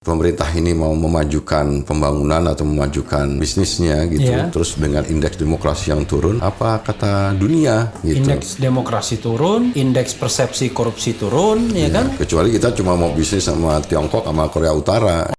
pemerintah ini mau memajukan pembangunan atau memajukan bisnisnya gitu, terus dengan indeks demokrasi yang turun, apa kata dunia gitu? Indeks demokrasi turun, indeks persepsi korupsi turun, ya kan? Kecuali kita cuma mau bisnis sama Tiongkok sama Korea Utara.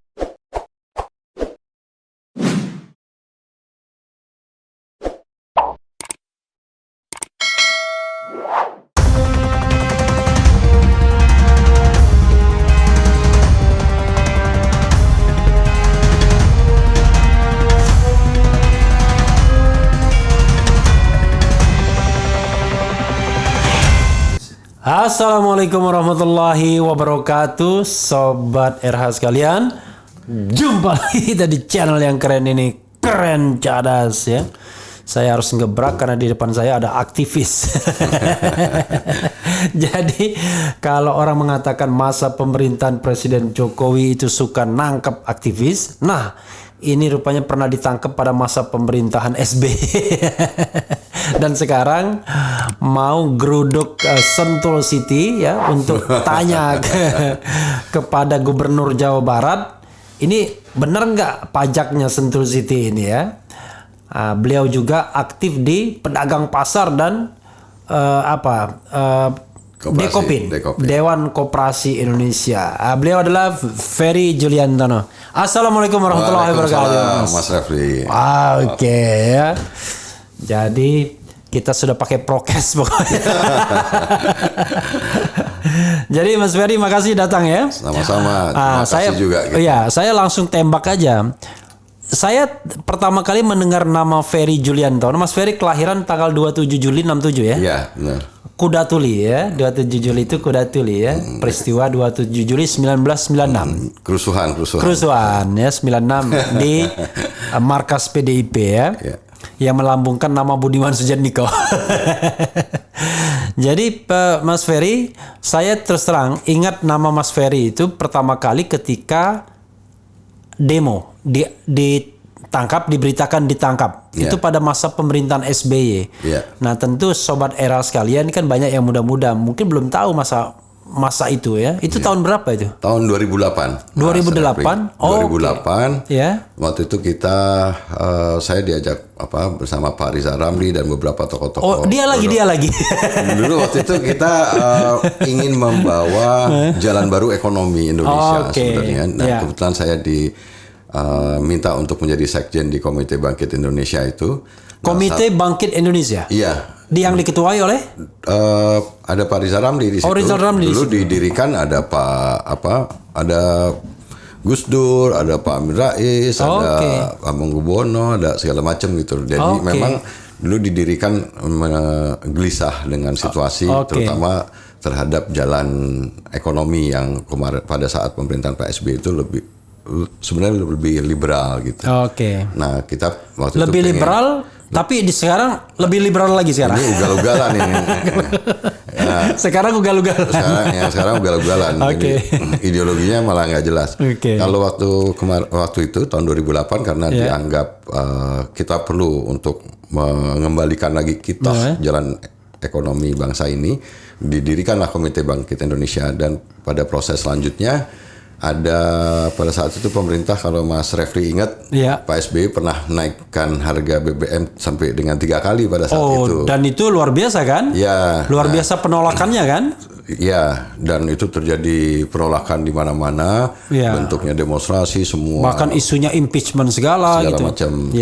Assalamualaikum warahmatullahi wabarakatuh, Sobat RH sekalian. Jumpa lagi kita di channel yang keren ini, Keren Cadas ya. Saya harus ngebrak karena di depan saya ada aktivis. Jadi kalau orang mengatakan masa pemerintahan Presiden Jokowi itu suka nangkep aktivis, nah ini rupanya pernah ditangkap pada masa pemerintahan SBY. Dan sekarang mau geruduk Sentul City ya untuk tanya kepada Gubernur Jawa Barat, ini benar nggak pajaknya Sentul City ini ya? Beliau juga aktif di pedagang pasar dan Dekopin, Dewan Koperasi Indonesia. Beliau adalah Ferry Juliantono. Assalamualaikum warahmatullahi wabarakatuh. Mas Refli. Oke ya. Jadi kita sudah pakai prokes pokoknya. Jadi Mas Ferry, makasih datang ya. Sama-sama. Terima kasih juga. Iya, saya langsung tembak aja. Saya pertama kali mendengar nama Ferry Juliantono. Mas Ferry kelahiran tanggal 27 Juli 67 ya? Iya, benar. Kuda Tuli ya, 27 Juli itu Kuda Tuli ya. Peristiwa 27 Juli 1996. Kerusuhan ya, 96 di markas PDIP ya. Yang melambungkan nama Budiman Sujatmiko. Jadi Mas Ferry, saya terus terang ingat nama Mas Ferry itu pertama kali ketika demo diberitakan ditangkap. Itu pada masa pemerintahan SBY. Nah tentu sobat era sekalian kan banyak yang muda-muda mungkin belum tahu masa itu ya. Itu tahun berapa itu? Tahun 2008. 2008. 2008. Ya. Waktu itu saya diajak bersama Pak Riza Ramli dan beberapa tokoh-tokoh. Dia lagi. Dulu waktu itu kita ingin membawa jalan baru ekonomi Indonesia sebenarnya. Nah, kebetulan saya minta untuk menjadi sekjen di Komite Bangkit Indonesia itu. Komite Bangkit Indonesia? Iya. Yang diketuai oleh? Ada Pak Riza Ramli di situ. Riza Ramli dulu didirikan ada ada Gus Dur, ada Pak Amin Rais, ada Among Buwono, ada segala macam gitu. Jadi memang dulu didirikan gelisah dengan situasi, terutama terhadap jalan ekonomi yang kemarin pada saat pemerintahan Pak SBY itu sebenarnya lebih liberal gitu. Nah kita waktu lebih itu liberal. Tapi sekarang lebih liberal lagi sekarang. Ini ugal-ugalan ini. Sekarang ugal-ugalan. Sekarang ugal-ugalan. Ideologinya malah nggak jelas. Kalau waktu itu tahun 2008 karena dianggap kita perlu untuk mengembalikan lagi jalan ekonomi bangsa ini, didirikanlah Komite Bangkit Indonesia dan pada proses selanjutnya pada saat itu pemerintah, kalau Mas Refli ingat, Pak SBY pernah naikkan harga BBM sampai dengan 3 kali pada saat itu. Dan itu luar biasa kan? Ya. Luar biasa penolakannya kan? Ya, dan itu terjadi penolakan di mana-mana, bentuknya demonstrasi semua. Bahkan isunya impeachment segala gitu. Macam.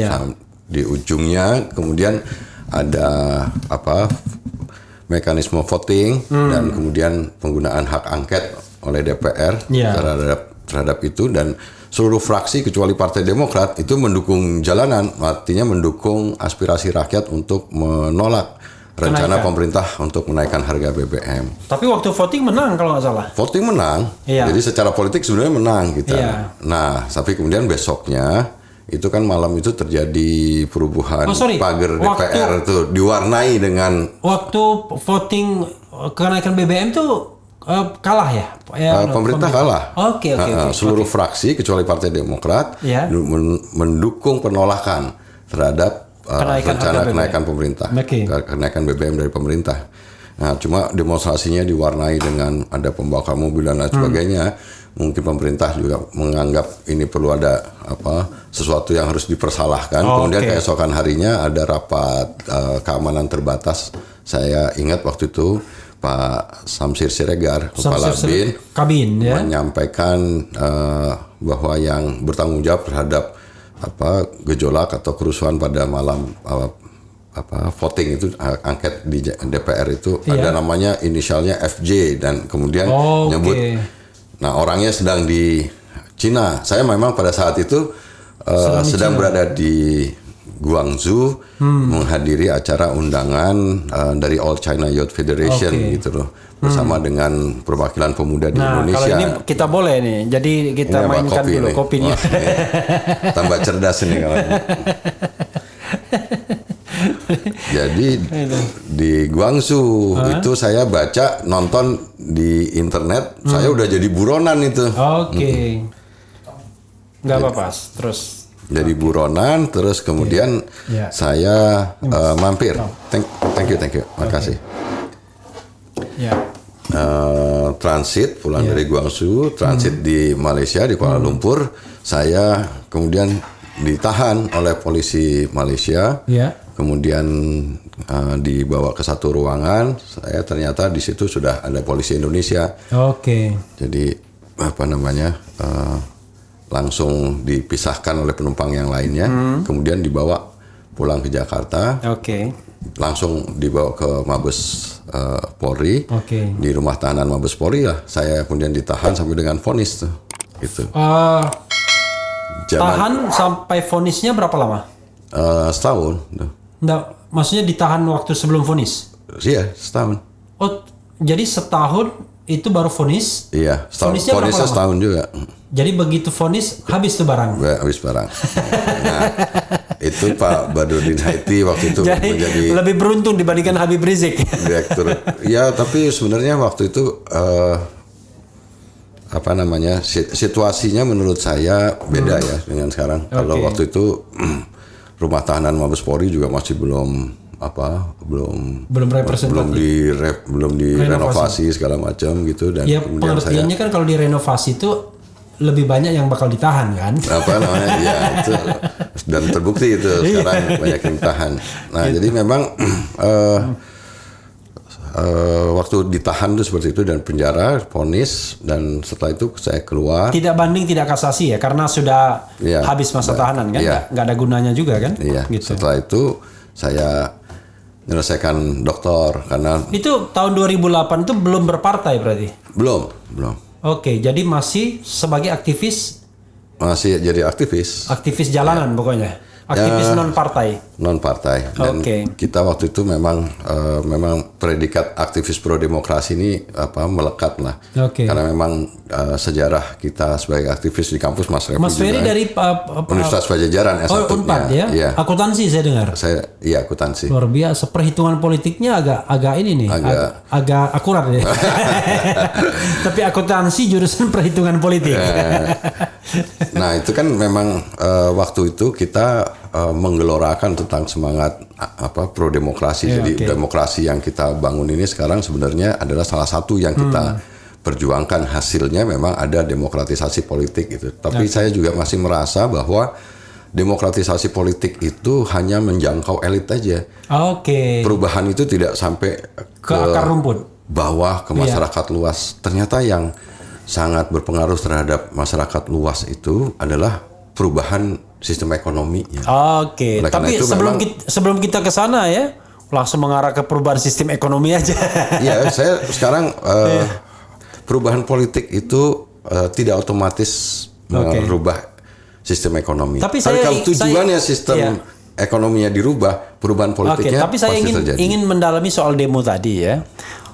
Di ujungnya kemudian ada mekanisme voting dan kemudian penggunaan hak angket oleh DPR terhadap itu, dan seluruh fraksi kecuali Partai Demokrat itu mendukung jalanan, artinya mendukung aspirasi rakyat untuk menolak rencana pemerintah untuk menaikkan harga BBM. Tapi waktu voting menang kalau nggak salah. Voting menang, jadi secara politik sebenarnya menang kita. Nah, tapi kemudian besoknya itu kan malam itu terjadi perubuhan pagar DPR itu diwarnai dengan waktu voting kenaikan BBM tuh kalah ya? Pemerintah kalah. Seluruh fraksi fraksi kecuali Partai Demokrat mendukung penolakan terhadap rencana kenaikan BBM dari pemerintah. Nah, cuma demonstrasinya diwarnai dengan ada pembakaran mobil dan lain sebagainya. mungkin pemerintah juga menganggap ini perlu ada sesuatu yang harus dipersalahkan. Kemudian keesokan harinya ada rapat keamanan terbatas. Saya ingat waktu itu Pak Samsir Siregar, Kepala BIN, menyampaikan bahwa yang bertanggung jawab terhadap gejolak atau kerusuhan pada malam voting itu, angket di DPR itu ada namanya inisialnya FJ, dan kemudian nyebut, nah orangnya sedang di Cina. Saya memang pada saat itu sedang berada di Guangzhou menghadiri acara undangan dari All China Youth Federation gitu loh, bersama dengan perwakilan pemuda di Indonesia. Kalau ini kita boleh nih, jadi kita mainkan dulu kopinya. Tambah cerdas ini kalau ini. Jadi di Guangzhou itu saya baca, nonton di internet, saya udah jadi buronan itu. Nggak apa-apa, terus. Jadi buronan, terus kemudian saya mampir. Thank you, makasih. Transit pulang dari Guangzhou, transit di Malaysia, di Kuala Lumpur. Saya kemudian ditahan oleh polisi Malaysia. Kemudian dibawa ke satu ruangan. Saya ternyata di situ sudah ada polisi Indonesia. Jadi langsung dipisahkan oleh penumpang yang lainnya, kemudian dibawa pulang ke Jakarta, langsung dibawa ke Mabes Polri, di rumah tahanan Mabes Polri lah. Saya kemudian ditahan sampai dengan vonis tuh, gitu. Tahan sampai vonisnya berapa lama? Setahun. Nggak, maksudnya ditahan waktu sebelum vonis? Iya, setahun. Oh, jadi setahun itu baru vonis? Iya, vonisnya setahun juga. Jadi begitu vonis habis tuh barang? Habis barang. Nah, itu Pak Badrudin Haiti waktu itu menjadi lebih beruntung dibandingkan Habib Rizik. Direktur. Ya, tapi sebenarnya waktu itu situasinya menurut saya beda ya dengan sekarang. Kalau waktu itu rumah tahanan Mabes Polri juga masih belum direnovasi segala macam gitu, dan ya pengertiannya kan kalau direnovasi itu lebih banyak yang bakal ditahan kan? Ya itu, dan terbukti itu sekarang banyak yang ditahan. Nah jadi memang waktu ditahan itu seperti itu, dan penjara, vonis, dan setelah itu saya keluar. Tidak banding, tidak kasasi ya, karena sudah habis masa tahanan kan? Nggak ada gunanya juga kan? Iya. Gitu. Setelah itu saya menyelesaikan doktor karena itu tahun 2008 itu belum berpartai berarti? Belum. Jadi masih sebagai aktivis? Masih jadi aktivis. Aktivis jalanan pokoknya? Aktivis non partai. Dan kita waktu itu memang predikat aktivis pro demokrasi ini melekat lah. Karena memang sejarah kita sebagai aktivis di kampus Mas Ferry dari Universitas Pajajaran S1-nya. Unpad ya? Akuntansi saya dengar. Iya, akuntansi. Luar biasa, perhitungan politiknya agak ini nih, agak akurat ya. Tapi akuntansi jurusan perhitungan politik. Nah, itu kan memang waktu itu kita menggelorakan tentang semangat pro demokrasi. Jadi demokrasi yang kita bangun ini sekarang sebenarnya adalah salah satu yang kita perjuangkan. Hasilnya memang ada demokratisasi politik gitu. Tapi saya juga masih merasa bahwa demokratisasi politik itu hanya menjangkau elit aja. Perubahan itu tidak sampai ke akar rumput, bawah, ke masyarakat luas. Ternyata yang sangat berpengaruh terhadap masyarakat luas itu adalah perubahan sistem ekonominya. Tapi sebelum kita ke sana ya, langsung mengarah ke perubahan sistem ekonomi aja. Iya, saya sekarang perubahan politik itu tidak otomatis merubah sistem ekonomi. Tapi kalau tujuannya sistem ekonominya dirubah, perubahan politiknya tapi saya ingin mendalami soal demo tadi ya.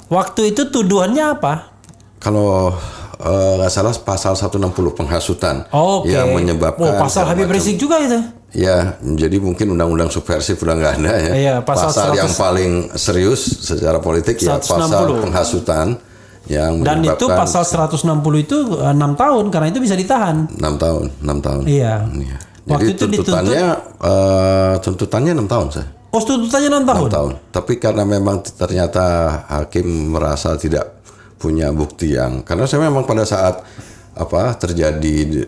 Waktu itu tuduhannya apa? Kalau nggak salah pasal 160 penghasutan yang menyebabkan pasal Habib Rizik juga itu. Ya, jadi mungkin undang-undang subversif udah nggak ada ya. Pasal yang paling serius secara politik 160. Ya pasal penghasutan yang dan itu pasal 160 itu 6 tahun karena itu bisa ditahan. 6 tahun. Iya. Jadi tuntutannya 6 tahun saya. Tuntutannya 6 tahun. 6 tahun. Tapi karena memang ternyata hakim merasa tidak punya bukti karena saya memang pada saat terjadi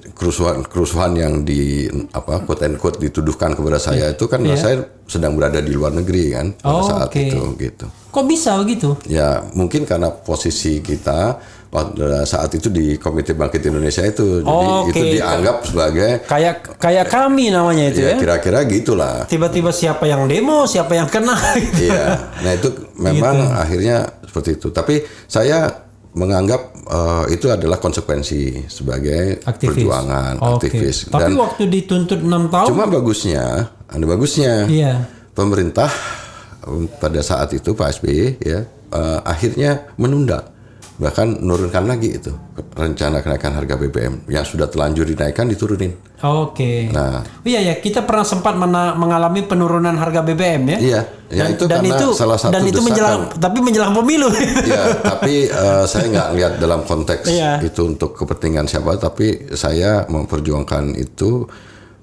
kerusuhan yang di quote and quote dituduhkan kepada saya itu kan saya sedang berada di luar negeri kan pada saat itu gitu. Kok bisa begitu? Ya mungkin karena posisi kita pada saat itu di Komite Bangkit Indonesia itu, jadi itu dianggap sebagai kayak kami namanya itu ya. Kira-kira gitulah. Tiba-tiba siapa yang demo, siapa yang kena. Iya, nah itu memang akhirnya seperti itu. Tapi saya menganggap itu adalah konsekuensi sebagai perjuangan aktivis. Tapi waktu dituntut 6 tahun. Cuma bagusnya pemerintah pada saat itu Pak SBY akhirnya menunda, bahkan menurunkan lagi itu rencana kenaikan harga BBM yang sudah terlanjur dinaikkan diturunin. Nah, kita pernah sempat mengalami penurunan harga BBM ya. Iya, itu karena salah satu desakan. Tapi menjelang pemilu. Iya, tapi saya nggak lihat dalam konteks itu untuk kepentingan siapa, tapi saya memperjuangkan itu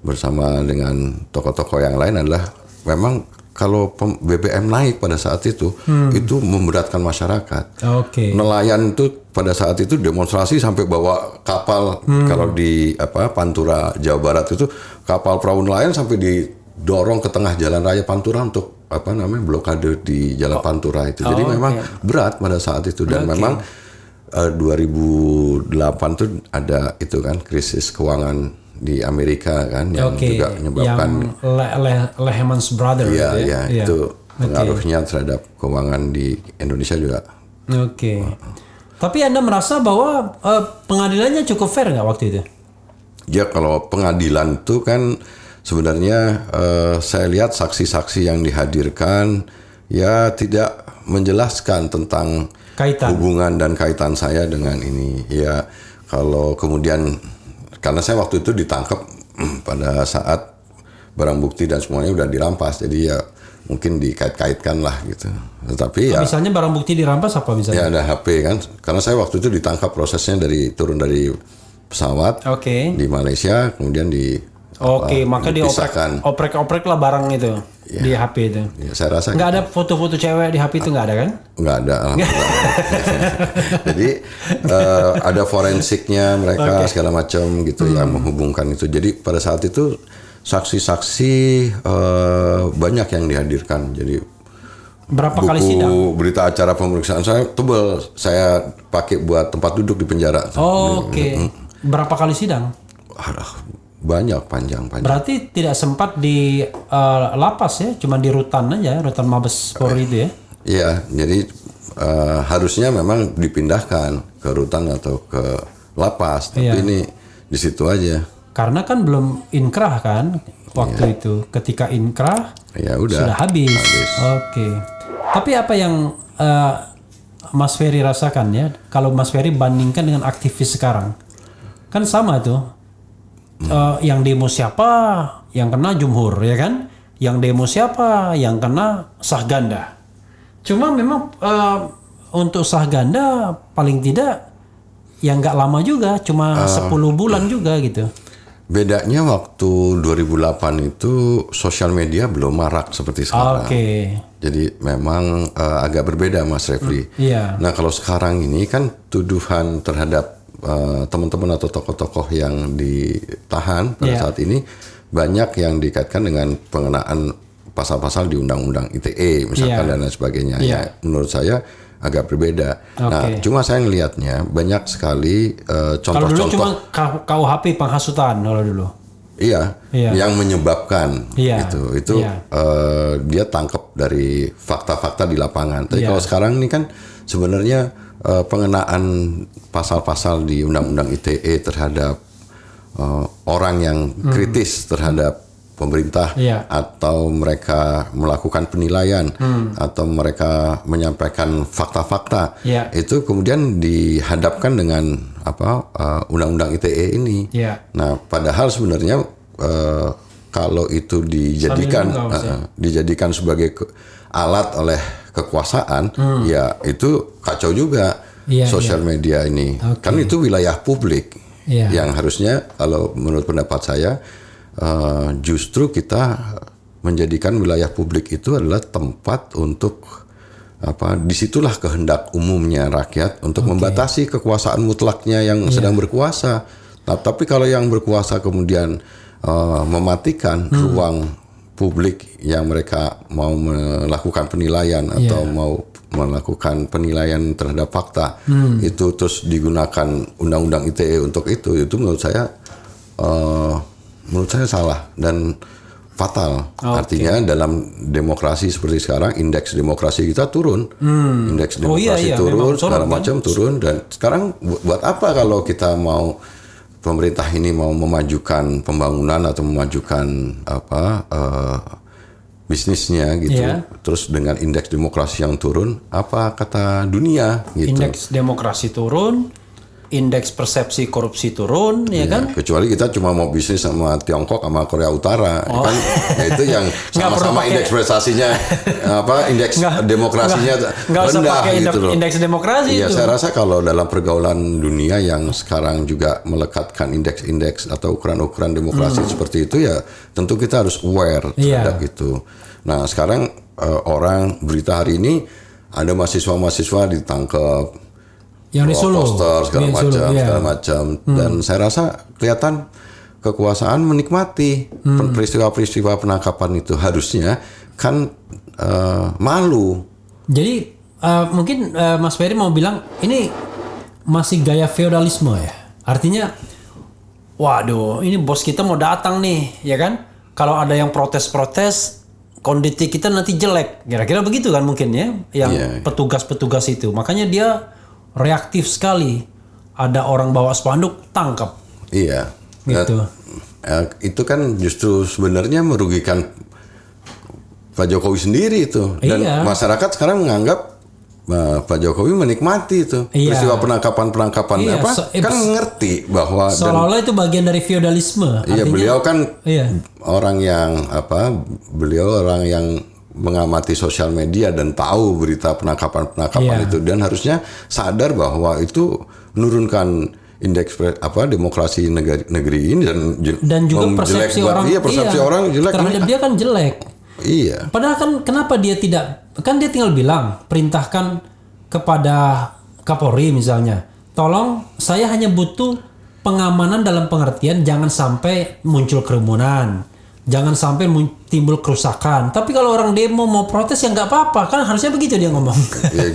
bersama dengan tokoh-tokoh yang lain adalah memang kalau BBM naik pada saat itu memberatkan masyarakat. Nelayan itu pada saat itu demonstrasi sampai bawa kapal, kalau di Pantura Jawa Barat itu kapal perahu nelayan sampai didorong ke tengah jalan raya Pantura untuk blokade di jalan Pantura itu. Jadi memang berat pada saat itu dan memang 2008 tuh ada itu kan krisis keuangan di Amerika kan yang juga menyebabkan Lehman Brothers itu pengaruhnya terhadap keuangan di Indonesia juga. Tapi Anda merasa bahwa pengadilannya cukup fair nggak waktu itu? Ya kalau pengadilan itu kan sebenarnya saya lihat saksi-saksi yang dihadirkan ya tidak menjelaskan tentang hubungan dan kaitan saya dengan ini. Ya kalau kemudian karena saya waktu itu ditangkap pada saat barang bukti dan semuanya udah dirampas, jadi ya mungkin dikait-kaitkan lah gitu. Tetapi misalnya barang bukti dirampas apa misalnya? Ya ada HP kan, karena saya waktu itu ditangkap prosesnya turun dari pesawat di Malaysia, kemudian maka dioprek-oprek lah barang itu di HP itu. Ya, saya rasa nggak ada foto-foto cewek di HP itu nggak ada kan? Nggak ada. Jadi ada forensiknya mereka segala macam gitu yang menghubungkan itu. Jadi pada saat itu saksi-saksi banyak yang dihadirkan. Jadi berapa kali sidang? Berita acara pemeriksaan saya tebal. Saya pakai buat tempat duduk di penjara. Berapa kali sidang? Banyak, panjang. Berarti tidak sempat di lapas ya, cuma di rutan aja, rutan Mabes Polri itu ya? Iya, jadi harusnya memang dipindahkan ke rutan atau ke lapas, tapi ini di situ aja. Karena kan belum inkrah kan waktu itu. Ketika inkrah sudah habis. Tapi apa yang Mas Ferry rasakan ya, kalau Mas Ferry bandingkan dengan aktivis sekarang, kan sama tuh. Yang demo siapa yang kena Jumhur ya kan, yang demo siapa yang kena sah ganda. Cuma memang untuk sah ganda paling tidak yang nggak lama juga, cuma 10 bulan juga gitu. Bedanya waktu 2008 itu sosial media belum marak seperti sekarang. Jadi memang agak berbeda Mas Refli. Nah kalau sekarang ini kan tuduhan terhadap teman-teman atau tokoh-tokoh yang ditahan pada saat ini banyak yang dikaitkan dengan pengenaan pasal-pasal di Undang-Undang ITE misalkan dan lain sebagainya. Ya, menurut saya agak berbeda. Nah, cuma saya ngelihatnya banyak sekali contoh-contoh. Kalau dulu cuma KUHP penghasutan kalau dulu. Yang menyebabkan itu dia tangkap dari fakta-fakta di lapangan. Tapi kalau sekarang ini kan sebenarnya pengenaan pasal-pasal di Undang-Undang ITE terhadap orang yang kritis terhadap pemerintah atau mereka melakukan penilaian atau mereka menyampaikan fakta-fakta itu kemudian dihadapkan dengan Undang-Undang ITE ini. Nah, padahal sebenarnya kalau itu dijadikan sebagai alat oleh kekuasaan, ya itu kacau juga sosial media ini. Kan itu wilayah publik yang harusnya kalau menurut pendapat saya justru kita menjadikan wilayah publik itu adalah tempat untuk disitulah kehendak umumnya rakyat untuk membatasi kekuasaan mutlaknya yang sedang berkuasa. Nah, tapi kalau yang berkuasa kemudian mematikan ruang publik yang mereka mau melakukan penilaian atau mau melakukan penilaian terhadap fakta, itu terus digunakan undang-undang ITE untuk itu menurut saya salah dan fatal. Artinya dalam demokrasi seperti sekarang, indeks demokrasi kita turun, indeks demokrasi turun, segala macam turun. Dan sekarang buat apa kalau kita mau, pemerintah ini mau memajukan pembangunan atau memajukan bisnisnya gitu, terus dengan indeks demokrasi yang turun, apa kata dunia gitu? Indeks demokrasi turun, indeks persepsi korupsi turun, ya kan? Kecuali kita cuma mau bisnis sama Tiongkok sama Korea Utara, kan? Ya itu yang sama-sama indeks prestasinya, indeks demokrasinya rendah gitu loh. Indeks demokrasi itu. Saya rasa kalau dalam pergaulan dunia yang sekarang juga melekatkan indeks-indeks atau ukuran-ukuran demokrasi seperti itu, ya tentu kita harus aware terhadap itu. Nah sekarang orang berita hari ini ada mahasiswa ditangkap, yang di Solo, poster segala macam, dan saya rasa kelihatan kekuasaan menikmati peristiwa-peristiwa penangkapan itu. Harusnya kan malu. Jadi mungkin Mas Ferry mau bilang ini masih gaya feodalisme ya. Artinya, waduh, ini bos kita mau datang nih, ya kan? Kalau ada yang protes-protes, kondisi kita nanti jelek. Kira-kira begitu kan mungkin ya, yang petugas-petugas itu. Makanya dia reaktif sekali. Ada orang bawa spanduk, tangkap. Iya. Gitu. Itu kan justru sebenarnya merugikan Pak Jokowi sendiri itu. Dan masyarakat sekarang menganggap Pak Jokowi menikmati itu. Peristiwa penangkapan kan ngerti bahwa seolah-olah itu bagian dari feodalisme. Iya, beliau kan orang yang beliau orang yang mengamati sosial media dan tahu berita penangkapan itu, dan harusnya sadar bahwa itu menurunkan indeks demokrasi negeri ini dan juga persepsi orang jelek terhadap dia kan jelek. Iya. Padahal kan kenapa dia tidak, kan dia tinggal bilang, perintahkan kepada Kapolri misalnya, tolong saya hanya butuh pengamanan dalam pengertian jangan sampai muncul kerumunan, jangan sampai timbul kerusakan. Tapi kalau orang demo mau protes ya nggak apa-apa, kan harusnya begitu dia ngomong.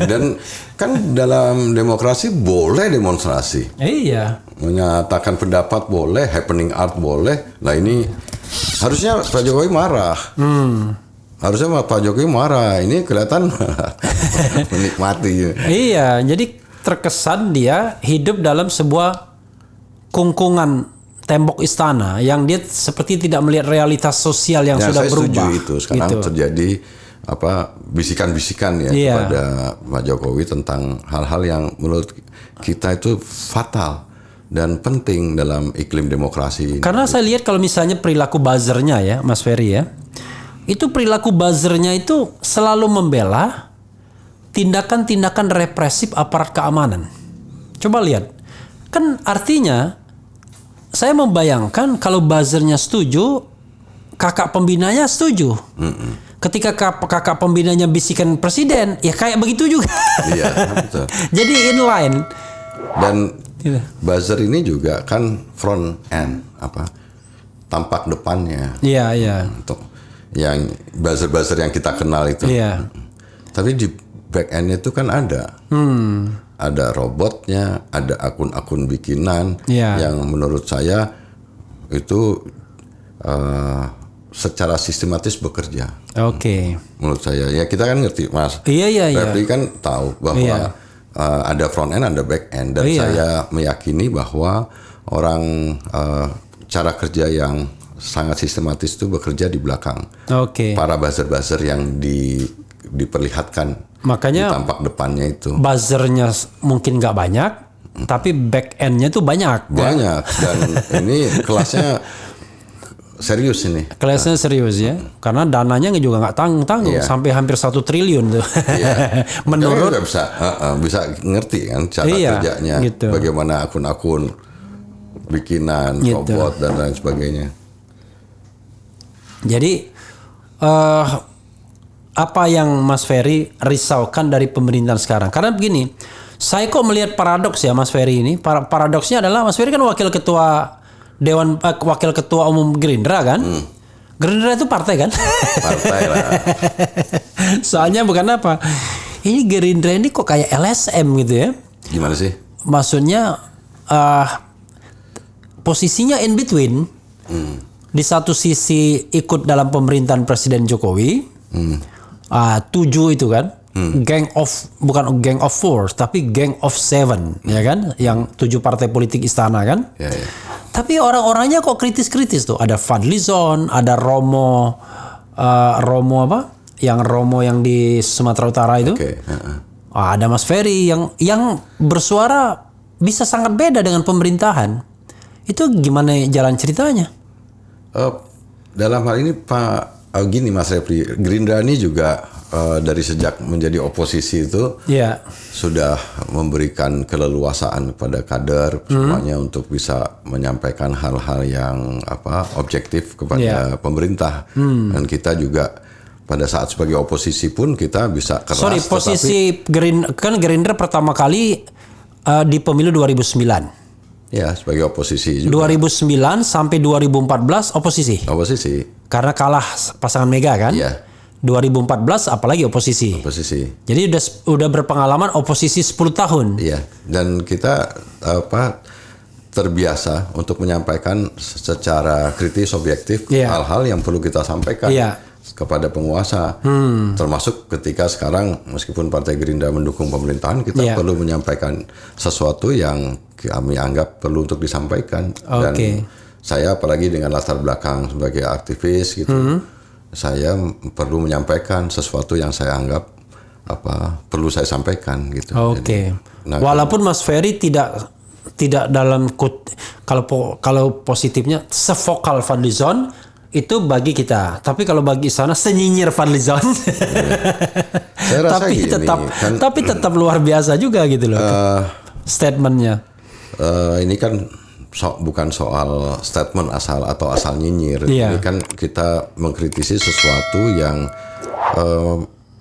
Dan kan dalam demokrasi boleh demonstrasi. Iya. Menyatakan pendapat boleh, happening art boleh. Nah ini harusnya Pak Jokowi marah. Harusnya Pak Jokowi marah. Ini kelihatan menikmati. Iya, jadi terkesan dia hidup dalam sebuah kungkungan tembok istana yang dia seperti tidak melihat realitas sosial yang sudah berubah. Saya setuju itu. Sekarang terjadi bisikan-bisikan kepada Pak Jokowi tentang hal-hal yang menurut kita itu fatal dan penting dalam iklim demokrasi. Karena saya lihat kalau misalnya perilaku buzzernya ya, Mas Ferry ya, itu perilaku buzzernya itu selalu membela tindakan-tindakan represif aparat keamanan. Coba lihat, kan artinya saya membayangkan kalau buzzernya setuju, kakak pembinanya setuju. Ketika kakak pembinanya bisikan presiden, ya kayak begitu juga. Iya, betul. Jadi inline. Dan buzzer ini juga kan front end, tampak depannya. Iya, iya. Untuk yang buzzer-buzzer yang kita kenal itu. Iya. Tapi di back end itu kan ada. Ada robotnya, ada akun-akun bikinan yang menurut saya itu secara sistematis bekerja. Oke. Menurut saya, ya kita kan ngerti, Mas. Iya. Berarti kan tahu bahwa ada front end, ada back end, dan saya meyakini bahwa orang cara kerja yang sangat sistematis itu bekerja di belakang. Oke. Para buzzer-buzzer yang diperlihatkan. Makanya di tampak depannya itu. Buzzernya mungkin nggak banyak, tapi back endnya tuh banyak. Banyak dan ini kelasnya serius ini. Kelasnya serius ya, karena dananya juga nggak tanggung sampai hampir 1 triliun tuh. Menurut bisa ngerti kan cara kerjanya, gitu. Bagaimana akun-akun bikinan, robot dan lain sebagainya. Jadi apa yang Mas Ferry risaukan dari pemerintahan sekarang? Karena begini, saya kok melihat paradoks ya Mas Ferry ini. Paradoksnya adalah Mas Ferry kan wakil ketua wakil ketua umum Gerindra kan? Gerindra itu partai kan? Partai lah. Soalnya bukan apa. Ini Gerindra ini kok kayak LSM gitu ya? Gimana sih? Maksudnya posisinya in between. Di satu sisi ikut dalam pemerintahan Presiden Jokowi, 7 itu kan, bukan gang of 4, tapi gang of 7, ya kan, yang 7 partai politik istana kan. Ya. Tapi orang-orangnya kok kritis-kritis tuh. Ada Fadlizon, ada Romo apa? Yang Romo yang di Sumatera Utara itu. Ada Mas Ferry yang bersuara bisa sangat beda dengan pemerintahan. Itu gimana jalan ceritanya? Dalam hal ini Pak gini Mas Refri, Gerindra ini juga dari sejak menjadi oposisi itu sudah memberikan keleluasaan kepada kader semuanya untuk bisa menyampaikan hal-hal yang objektif kepada pemerintah. Dan kita juga pada saat sebagai oposisi pun kita bisa keras. Posisi Gerindra pertama kali di pemilu 2009. Ya, sebagai oposisi juga. 2009 sampai 2014 oposisi. Oposisi. Karena kalah pasangan Mega kan? Iya. 2014 apalagi oposisi. Jadi udah berpengalaman oposisi 10 tahun. Iya. Dan kita terbiasa untuk menyampaikan secara kritis objektif hal-hal yang perlu kita sampaikan kepada penguasa. Termasuk ketika sekarang meskipun Partai Gerindra mendukung pemerintahan, kita perlu menyampaikan sesuatu yang kami anggap perlu untuk disampaikan. Dan saya apalagi dengan latar belakang sebagai aktivis gitu, saya perlu menyampaikan sesuatu yang saya anggap perlu saya sampaikan gitu. Jadi, walaupun Mas Ferry tidak dalam kalau positifnya sevokal Fadlizon itu bagi kita, tapi kalau bagi sana senyinyir Fadlizon. Saya rasa tapi tetap luar biasa juga gitu loh statementnya. Ini kan bukan soal statement asal nyinyir. Ini kan kita mengkritisi sesuatu yang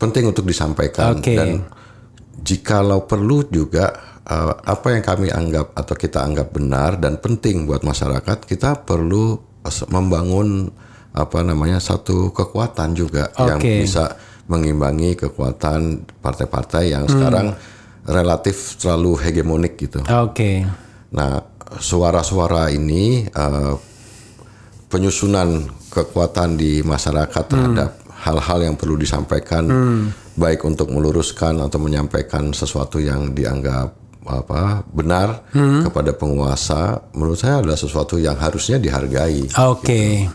penting untuk disampaikan. Dan jikalau perlu juga apa yang kami anggap atau kita anggap benar dan penting buat masyarakat, kita perlu membangun satu kekuatan juga yang bisa mengimbangi kekuatan partai-partai yang sekarang relatif terlalu hegemonik gitu. Nah, suara-suara ini penyusunan kekuatan di masyarakat terhadap hal-hal yang perlu disampaikan, baik untuk meluruskan atau menyampaikan sesuatu yang dianggap benar kepada penguasa, menurut saya adalah sesuatu yang harusnya dihargai. Gitu.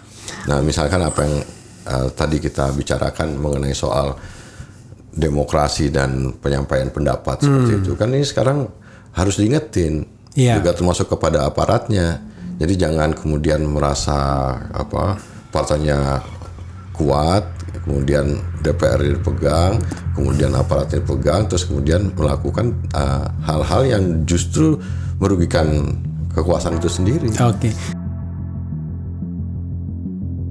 Nah, misalkan apa yang tadi kita bicarakan mengenai soal demokrasi dan penyampaian pendapat seperti itu, kan ini sekarang harus diingetin. Juga termasuk kepada aparatnya. Jadi jangan kemudian merasa partainya kuat, kemudian DPR dipegang, kemudian aparatnya dipegang, terus kemudian melakukan hal-hal yang justru merugikan kekuasaan itu sendiri.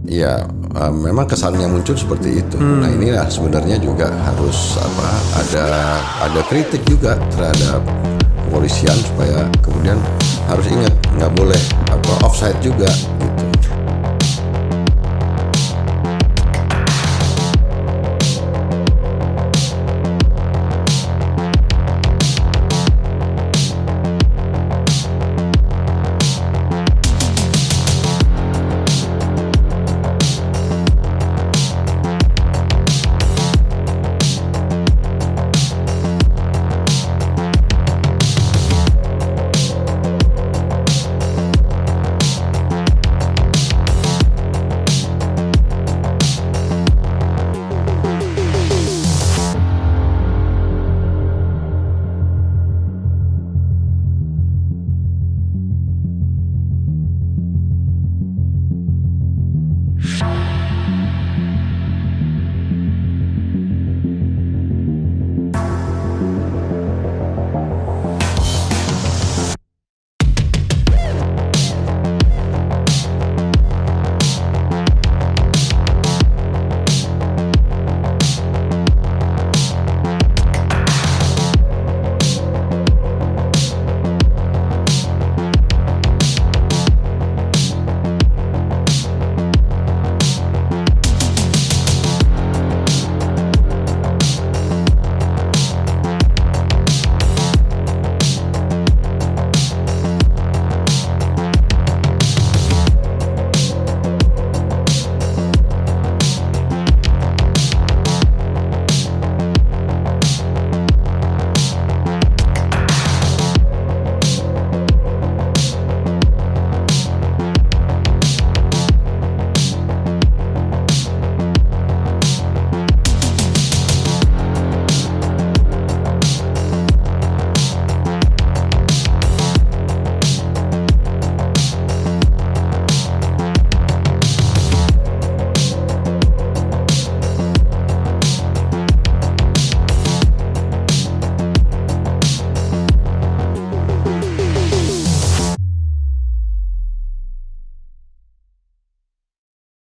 Ya, memang kesannya muncul seperti itu. Nah, inilah sebenarnya juga harus ada kritik juga terhadap kepolisian supaya kemudian harus ingat nggak boleh offside juga.